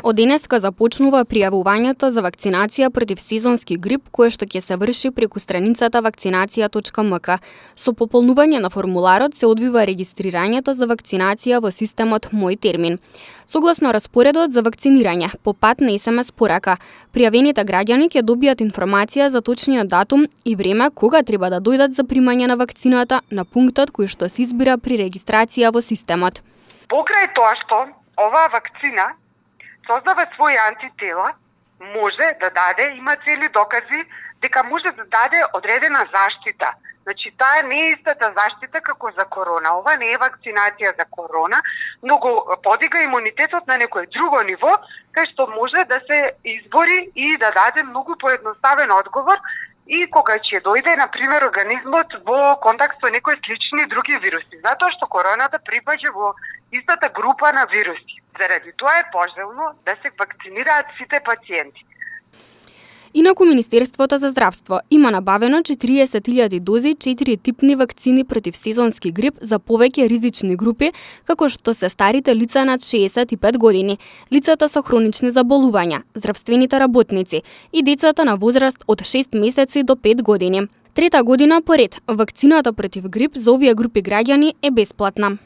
Од денеска започнува пријавувањето за вакцинација против сезонски грип, кое што ќе се врши преку страницата vakcinacija.mk. Со пополнување на формуларот се одвива регистрирањето за вакцинација во системот Мој термин. Согласно распоредот за вакцинирање, по пат на SMS порака, пријавените граѓани ќе добијат информација за точниот датум и време кога треба да дојдат за примање на вакцината на пунктот кој што се избира при регистрација во системот. Покрај тоа што оваа вакцина создава своји антитела, може да даде, има цели докази, дека може да даде одредена заштита. Значи, таа не е истата заштита како за корона. Ова не е вакцинација за корона, но го подига имунитетот на некој друго ниво, кај што може да се избори и да даде многу поедноставен одговор и кога ќе дојде, например, организмот во контакт со некои слични други вируси. Затоа што короната припаѓа во истата група на вируси. Заради тоа е пожелно да се вакцинираат сите пациенти. Инаку Министерството за здравство има набавено 40.000 дози 4 типни вакцини против сезонски грип за повеќе ризични групи, како што се старите лица над 65 години, лицата со хронични заболувања, здравствените работници и децата на возраст од 6 месеци до 5 години. Трета година поред, вакцината против грип за овие групи граѓани е бесплатна.